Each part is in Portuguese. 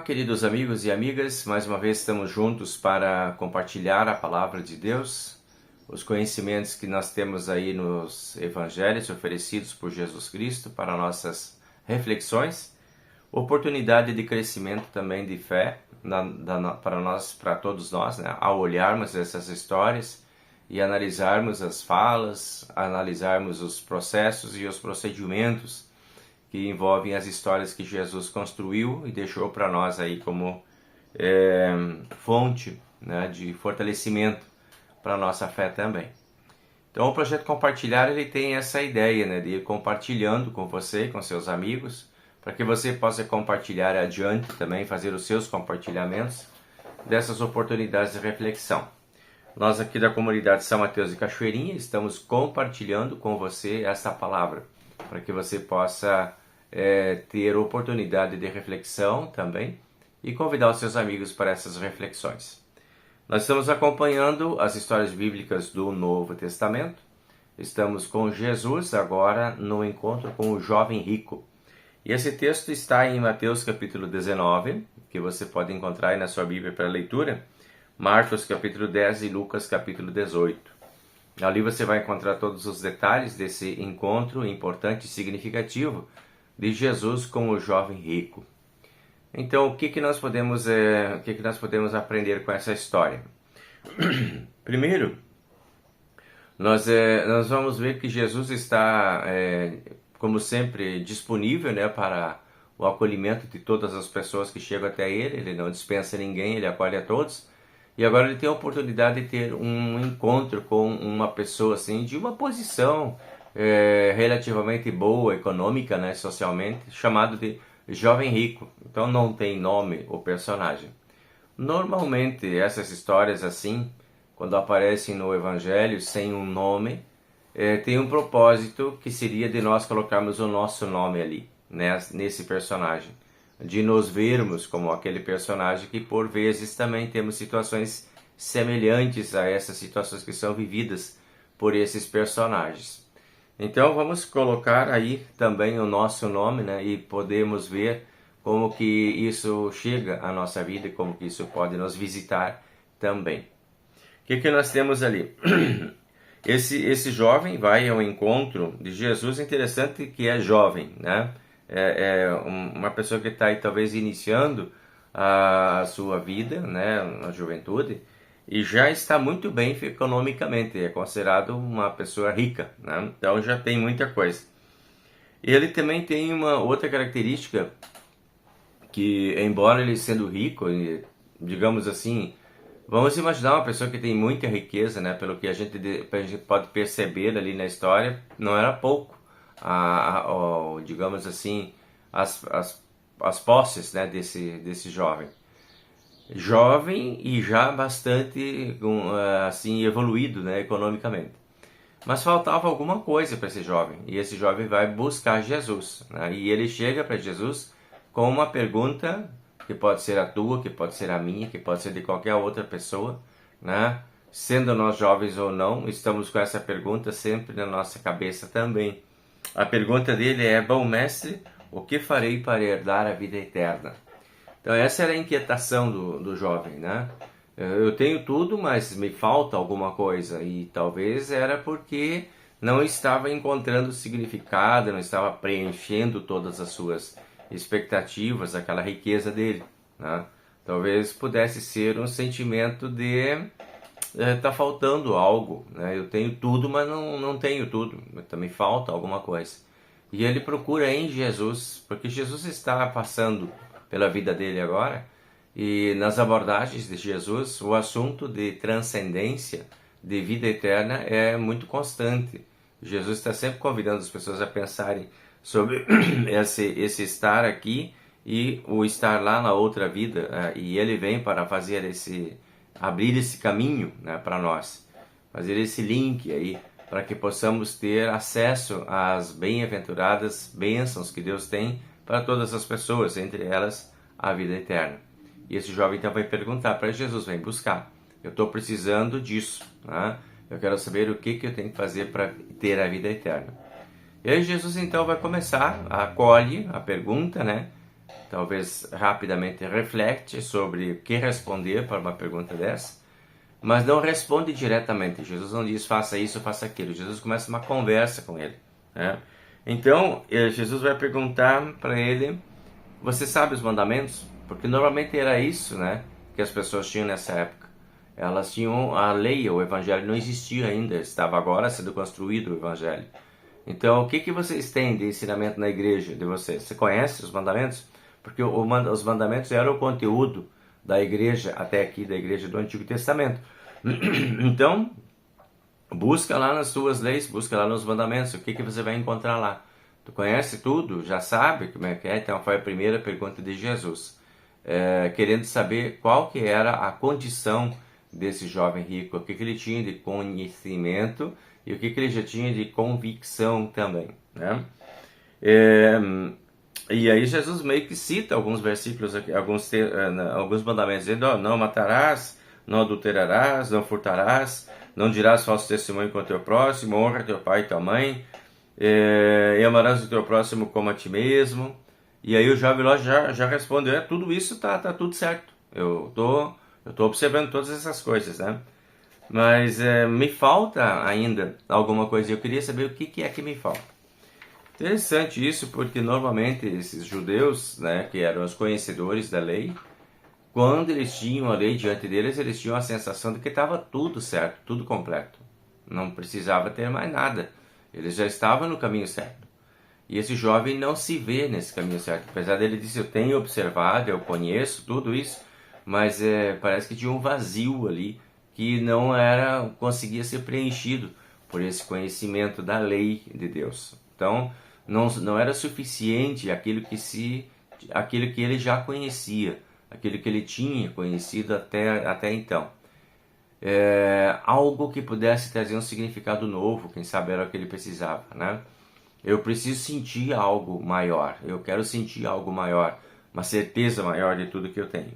queridos amigos e amigas, mais uma vez estamos juntos para compartilhar a palavra de Deus, os conhecimentos que nós temos aí nos evangelhos oferecidos por Jesus Cristo para nossas reflexões, oportunidade de crescimento também de fé para nós, para todos nós, né? Ao olharmos essas histórias e analisarmos as falas, analisarmos os processos e os procedimentos que envolvem as histórias que Jesus construiu e deixou para nós aí como fonte, né, de fortalecimento para a nossa fé também. Então o projeto Compartilhar, ele tem essa ideia, né, de ir compartilhando com você, com seus amigos, para que você possa compartilhar adiante também, fazer os seus compartilhamentos dessas oportunidades de reflexão. Nós aqui da comunidade São Mateus e Cachoeirinha estamos compartilhando com você essa palavra, para que você possa ter oportunidade de reflexão também e convidar os seus amigos para essas reflexões. Nós estamos acompanhando as histórias bíblicas do Novo Testamento. Estamos com Jesus agora no encontro com o jovem rico. E esse texto está em Mateus capítulo 19, que você pode encontrar aí na sua Bíblia para leitura, Marcos capítulo 10 e Lucas capítulo 18. Ali você vai encontrar todos os detalhes desse encontro importante e significativo de Jesus com o jovem rico. Então, o que nós podemos aprender com essa história? Primeiro, nós vamos ver que Jesus está, como sempre, disponível, né, para o acolhimento de todas as pessoas que chegam até ele. Ele não dispensa ninguém, ele acolhe a todos. E agora ele tem a oportunidade de ter um encontro com uma pessoa assim, de uma posição relativamente boa, econômica, né, socialmente, chamado de jovem rico. Então não tem nome o personagem. Normalmente essas histórias assim, quando aparecem no Evangelho sem um nome, tem um propósito que seria de nós colocarmos o nosso nome ali, né, nesse personagem. De nos vermos como aquele personagem que por vezes também temos situações semelhantes a essas situações que são vividas por esses personagens. Então vamos colocar aí também o nosso nome, né, e podemos ver como que isso chega à nossa vida e como que isso pode nos visitar também. O que nós temos ali? Esse jovem vai ao encontro de Jesus, interessante que é jovem, né? Uma pessoa que está aí talvez iniciando a sua vida, né, na juventude, e já está muito bem economicamente, é considerado uma pessoa rica, né? Então já tem muita coisa. Ele também tem uma outra característica que, embora ele sendo rico, digamos assim, vamos imaginar uma pessoa que tem muita riqueza, né? Pelo que a gente pode perceber ali na história, não era pouco, digamos assim, as posses, né, desse jovem. Jovem e já bastante assim evoluído, né, economicamente. Mas faltava alguma coisa para esse jovem, e esse jovem vai buscar Jesus, né? E ele chega para Jesus com uma pergunta que pode ser a tua, que pode ser a minha, que pode ser de qualquer outra pessoa, né? Sendo nós jovens ou não, estamos com essa pergunta sempre na nossa cabeça também. A pergunta dele é: bom mestre, o que farei para herdar a vida eterna? Então essa era a inquietação do jovem, né? Eu tenho tudo, mas me falta alguma coisa. E talvez era porque não estava encontrando significado, não estava preenchendo todas as suas expectativas, aquela riqueza dele, né? Talvez pudesse ser um sentimento de tá faltando algo, né? Eu tenho tudo, mas não tenho tudo. Também falta alguma coisa. E ele procura em Jesus, porque Jesus está passando pela vida dele agora, e nas abordagens de Jesus, o assunto de transcendência, de vida eterna, é muito constante. Jesus está sempre convidando as pessoas a pensarem sobre esse estar aqui e o estar lá na outra vida, e ele vem para fazer abrir esse caminho, né, para nós, fazer esse link aí, para que possamos ter acesso às bem-aventuradas bênçãos que Deus tem para todas as pessoas, entre elas a vida eterna. E esse jovem então vai perguntar para Jesus, vem buscar, eu estou precisando disso, né? Eu quero saber o que eu tenho que fazer para ter a vida eterna. E aí Jesus então vai começar, acolhe a pergunta, né? talvez rapidamente reflete sobre o que responder para uma pergunta dessa, mas não responde diretamente. Jesus não diz faça isso, faça aquilo. Jesus começa uma conversa com ele, né? Então, Jesus vai perguntar para ele: você sabe os mandamentos? Porque normalmente era isso, né, que as pessoas tinham nessa época. Elas tinham a lei, o evangelho não existia ainda, estava agora sendo construído o evangelho. Então, o que vocês têm de ensinamento na igreja de vocês? Você conhece os mandamentos? Porque os mandamentos eram o conteúdo da igreja, até aqui, da igreja do Antigo Testamento. Então, busca lá nas suas leis, busca lá nos mandamentos, o que você vai encontrar lá. Tu conhece tudo? Já sabe como é que é? Então, foi a primeira pergunta de Jesus. Querendo saber qual que era a condição desse jovem rico, o que ele tinha de conhecimento e o que ele já tinha de convicção também, né? E aí Jesus meio que cita alguns versículos aqui, alguns mandamentos, dizendo: ó, não matarás, não adulterarás, não furtarás, não dirás falso testemunho contra o teu próximo, honra teu pai e tua mãe, e amarás o teu próximo como a ti mesmo. E aí o jovem lá já respondeu: tudo isso tá tudo certo, eu tô observando todas essas coisas, né? Mas me falta ainda alguma coisa, eu queria saber o que é que me falta. Interessante isso, porque normalmente esses judeus, né, que eram os conhecedores da lei, quando eles tinham a lei diante deles, eles tinham a sensação de que estava tudo certo, tudo completo. Não precisava ter mais nada. Eles já estavam no caminho certo. E esse jovem não se vê nesse caminho certo. Apesar dele dizer: eu tenho observado, eu conheço tudo isso, mas parece que tinha um vazio ali que não conseguia ser preenchido por esse conhecimento da lei de Deus. Então, não era suficiente aquilo que ele já conhecia, aquilo que ele tinha conhecido até então. Algo que pudesse trazer um significado novo, quem sabe era o que ele precisava, né? Eu preciso sentir algo maior, eu quero sentir algo maior, uma certeza maior de tudo que eu tenho.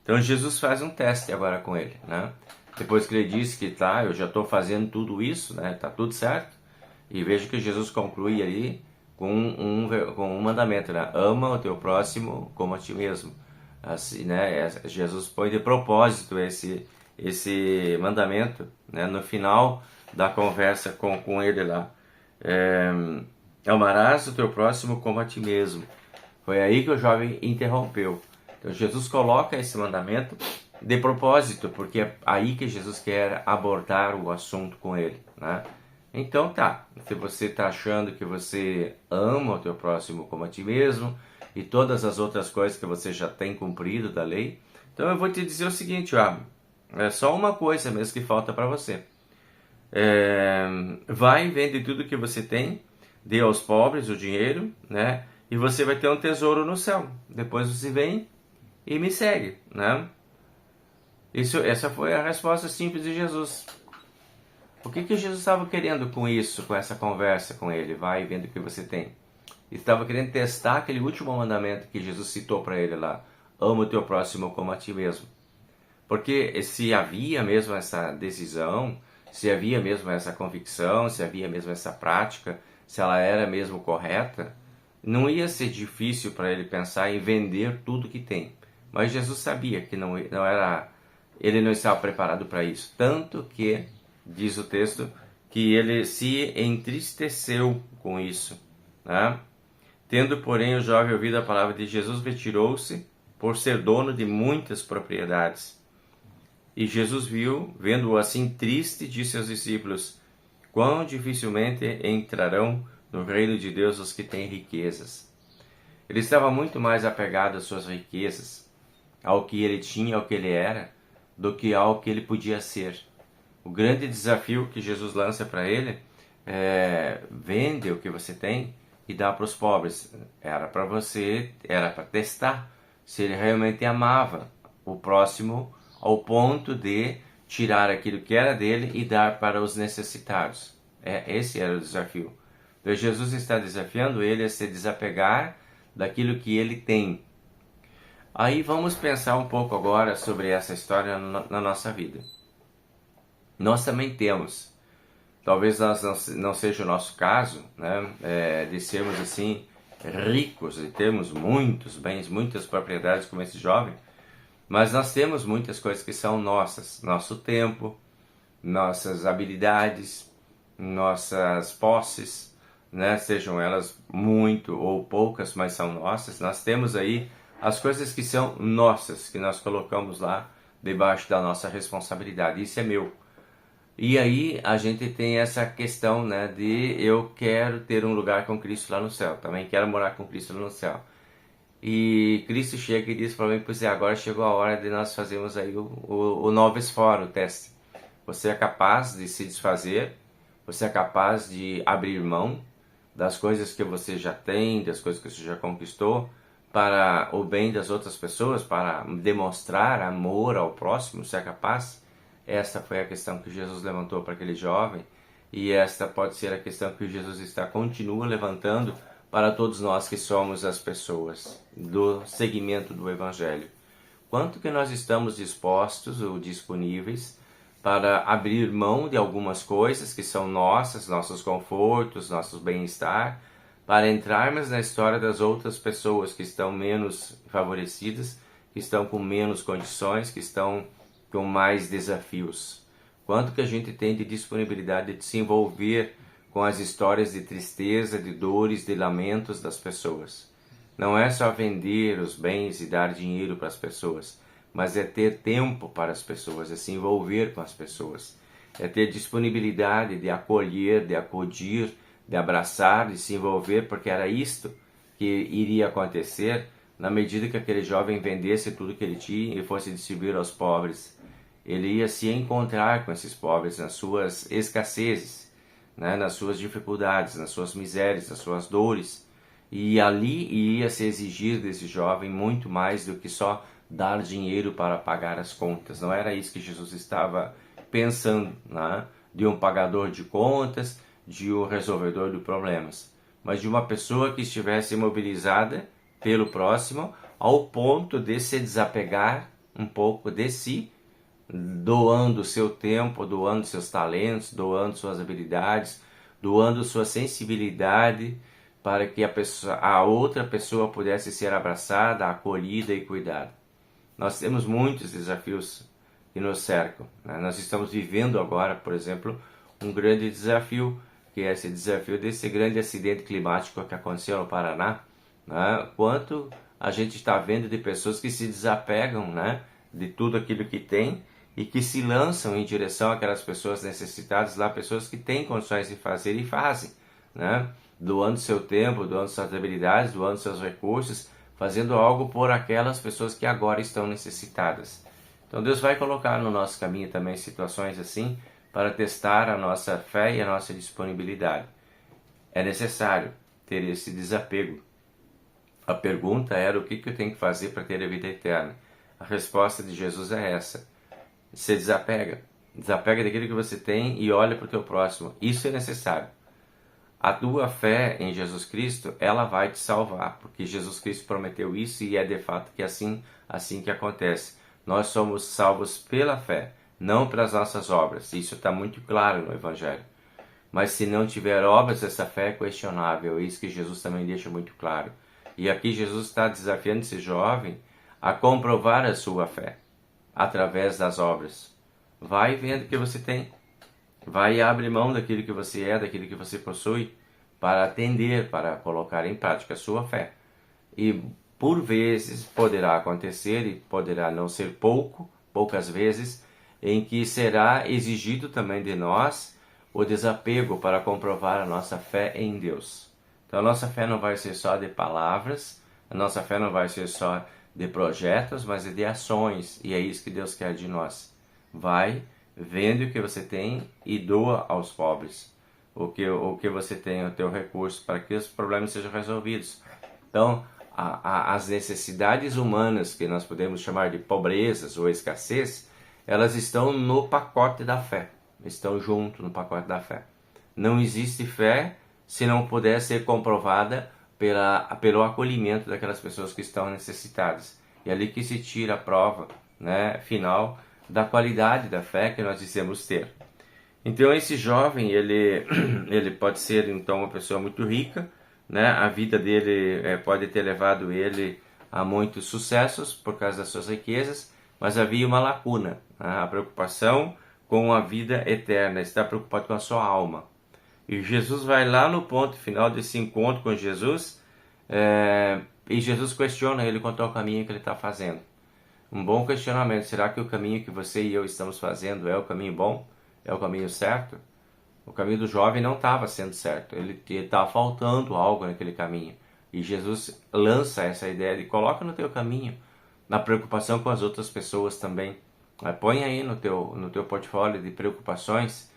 Então Jesus faz um teste agora com ele, né? Depois que ele disse que eu já estou fazendo tudo isso, né? Tá tudo certo. E veja que Jesus conclui ali com um mandamento, né? Ama o teu próximo como a ti mesmo. Assim, né? Jesus põe de propósito esse mandamento, né? No final da conversa com ele lá. Amarás o teu próximo como a ti mesmo. Foi aí que o jovem interrompeu. Então Jesus coloca esse mandamento de propósito, porque é aí que Jesus quer abordar o assunto com ele, né? Então se você está achando que você ama o teu próximo como a ti mesmo e todas as outras coisas que você já tem cumprido da lei, então eu vou te dizer o seguinte: é só uma coisa mesmo que falta para você. Vai e vende tudo que você tem, dê aos pobres o dinheiro, né? E você vai ter um tesouro no céu. Depois você vem e me segue, né? Essa foi a resposta simples de Jesus. O que Jesus estava querendo com isso, com essa conversa com ele? Vai vendo o que você tem. Ele estava querendo testar aquele último mandamento que Jesus citou para ele lá: ama o teu próximo como a ti mesmo. Porque se havia mesmo essa decisão, se havia mesmo essa convicção, se havia mesmo essa prática, se ela era mesmo correta, não ia ser difícil para ele pensar em vender tudo que tem. Mas Jesus sabia que ele não estava preparado para isso. Tanto que, diz o texto, que ele se entristeceu com isso, né? Tendo, porém, o jovem ouvido a palavra de Jesus, retirou-se, por ser dono de muitas propriedades. E Jesus vendo-o assim triste, disse aos discípulos: quão dificilmente entrarão no reino de Deus os que têm riquezas. Ele estava muito mais apegado às suas riquezas, ao que ele tinha, ao que ele era, do que ao que ele podia ser. O grande desafio que Jesus lança para ele é: vende o que você tem e dá para os pobres. Era para testar se ele realmente amava o próximo ao ponto de tirar aquilo que era dele e dar para os necessitados. Esse era o desafio. Então Jesus está desafiando ele a se desapegar daquilo que ele tem. Aí vamos pensar um pouco agora sobre essa história na nossa vida. Nós também temos, talvez não seja o nosso caso, né, de sermos assim ricos e temos muitos bens, muitas propriedades como esse jovem, mas nós temos muitas coisas que são nossas, nosso tempo, nossas habilidades, nossas posses, né? Sejam elas muito ou poucas, mas são nossas. Nós temos aí as coisas que são nossas, que nós colocamos lá debaixo da nossa responsabilidade. Isso é meu. E aí a gente tem essa questão, né, de eu quero ter um lugar com Cristo lá no céu, também quero morar com Cristo lá no céu. E Cristo chega e diz para mim, pois é, agora chegou a hora de nós fazermos aí o noves fora, o teste. Você é capaz de se desfazer, você é capaz de abrir mão das coisas que você já tem, das coisas que você já conquistou, para o bem das outras pessoas, para demonstrar amor ao próximo, você é capaz? Esta foi a questão que Jesus levantou para aquele jovem, e esta pode ser a questão que Jesus continua levantando para todos nós que somos as pessoas do segmento do Evangelho. Quanto que nós estamos dispostos ou disponíveis para abrir mão de algumas coisas que são nossas, nossos confortos, nossos bem-estar, para entrarmos na história das outras pessoas que estão menos favorecidas, que estão com menos condições, que estão com mais desafios. Quanto que a gente tem de disponibilidade de se envolver com as histórias de tristeza, de dores, de lamentos das pessoas. Não é só vender os bens e dar dinheiro para as pessoas, mas é ter tempo para as pessoas, é se envolver com as pessoas, é ter disponibilidade de acolher, de acudir, de abraçar, de se envolver, porque era isto que iria acontecer na medida que aquele jovem vendesse tudo que ele tinha e fosse distribuir aos pobres. Ele ia se encontrar com esses pobres nas suas escassezes, né, nas suas dificuldades, nas suas misérias, nas suas dores. E ali ia se exigir desse jovem muito mais do que só dar dinheiro para pagar as contas. Não era isso que Jesus estava pensando, né? De um pagador de contas, de um resolvedor de problemas, mas de uma pessoa que estivesse mobilizada pelo próximo ao ponto de se desapegar um pouco de si, doando seu tempo, doando seus talentos, doando suas habilidades, doando sua sensibilidade para que a outra pessoa pudesse ser abraçada, acolhida e cuidada. Nós temos muitos desafios que nos cercam, né? Nós estamos vivendo agora, por exemplo, um grande desafio, que é esse desafio desse grande acidente climático que aconteceu no Paraná, né? Quanto a gente está vendo de pessoas que se desapegam, né, de tudo aquilo que tem e que se lançam em direção àquelas pessoas necessitadas, lá pessoas que têm condições de fazer e fazem, né? Doando seu tempo, doando suas habilidades, doando seus recursos, fazendo algo por aquelas pessoas que agora estão necessitadas. Então Deus vai colocar no nosso caminho também situações assim para testar a nossa fé e a nossa disponibilidade. É necessário ter esse desapego. A pergunta era o que eu tenho que fazer para ter a vida eterna. A resposta de Jesus é essa. Você desapega. Desapega daquilo que você tem e olha para o teu próximo. Isso é necessário. A tua fé em Jesus Cristo, ela vai te salvar, porque Jesus Cristo prometeu isso e é de fato que assim que acontece. Nós somos salvos pela fé, não pelas nossas obras. Isso está muito claro no Evangelho. Mas se não tiver obras, essa fé é questionável. É isso que Jesus também deixa muito claro. E aqui Jesus está desafiando esse jovem a comprovar a sua fé através das obras. Vai vendo o que você tem. Vai e abre mão daquilo que você é, daquilo que você possui, para atender, para colocar em prática a sua fé. E por vezes poderá acontecer, e poderá não ser poucas vezes, em que será exigido também de nós o desapego para comprovar a nossa fé em Deus. Então a nossa fé não vai ser só de palavras, a nossa fé não vai ser só de projetos, mas de ações, e é isso que Deus quer de nós. Vai, vende o que você tem e doa aos pobres o que você tem, o teu recurso, para que os problemas sejam resolvidos. Então, as necessidades humanas, que nós podemos chamar de pobrezas ou escassez, elas estão no pacote da fé, estão junto no pacote da fé. Não existe fé se não puder ser comprovada pelo acolhimento daquelas pessoas que estão necessitadas. E é ali que se tira a prova, né, final da qualidade da fé que nós dizemos ter. Então esse jovem, ele pode ser então uma pessoa muito rica, né? A vida dele pode ter levado ele a muitos sucessos por causa das suas riquezas, mas havia uma lacuna, né? A preocupação com a vida eterna, está preocupado com a sua alma. E Jesus vai lá no ponto final desse encontro com Jesus, e Jesus questiona ele quanto ao caminho que ele está fazendo. Um bom questionamento: será que o caminho que você e eu estamos fazendo é o caminho bom? É o caminho certo? O caminho do jovem não estava sendo certo, ele estava faltando algo naquele caminho. E Jesus lança essa ideia de coloca no teu caminho, na preocupação com as outras pessoas também. Põe aí no teu portfólio de preocupações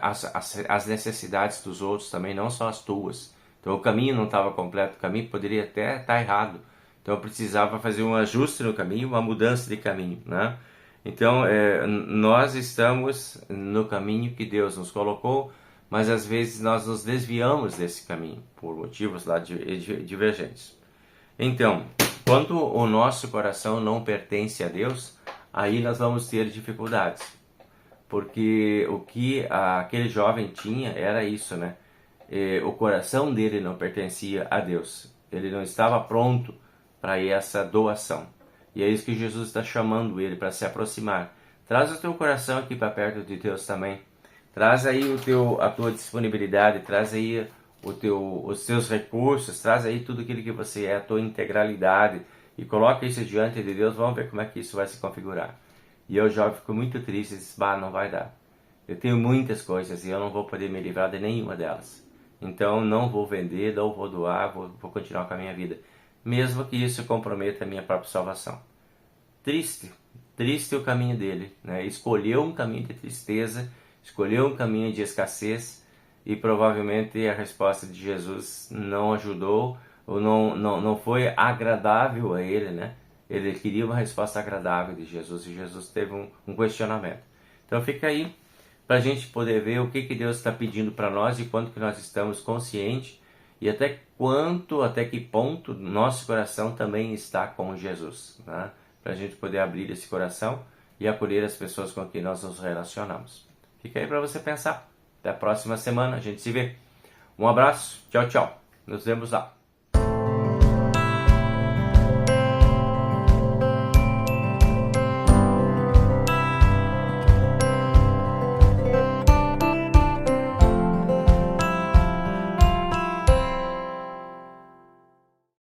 as necessidades dos outros também, não só as tuas. Então o caminho não estava completo, o caminho poderia até estar errado. Então eu precisava fazer um ajuste no caminho, uma mudança de caminho, né? Então nós estamos no caminho que Deus nos colocou, mas às vezes nós nos desviamos desse caminho por motivos lá divergentes. Então, quando o nosso coração não pertence a Deus, aí nós vamos ter dificuldades, porque o que aquele jovem tinha era isso, né? O coração dele não pertencia a Deus, ele não estava pronto para essa doação. E é isso que Jesus está chamando ele para se aproximar. Traz o teu coração aqui para perto de Deus também. Traz aí a tua disponibilidade, traz aí os teus recursos, traz aí tudo aquilo que você é, a tua integralidade, e coloca isso diante de Deus. Vamos ver como é que isso vai se configurar. E eu já fico muito triste e disse, não vai dar. Eu tenho muitas coisas e eu não vou poder me livrar de nenhuma delas. Então não vou vender, não vou doar, vou continuar com a minha vida, mesmo que isso comprometa a minha própria salvação. Triste o caminho dele, né? Escolheu um caminho de tristeza, escolheu um caminho de escassez, e provavelmente a resposta de Jesus não ajudou, ou não foi agradável a ele, né? Ele queria uma resposta agradável de Jesus, e Jesus teve um questionamento. Então fica aí para a gente poder ver o que Deus está pedindo para nós e quanto que nós estamos conscientes, e até que ponto nosso coração também está com Jesus, né? Para a gente poder abrir esse coração e acolher as pessoas com quem nós nos relacionamos. Fica aí para você pensar. Até a próxima semana, a gente se vê. Um abraço, tchau, tchau. Nos vemos lá.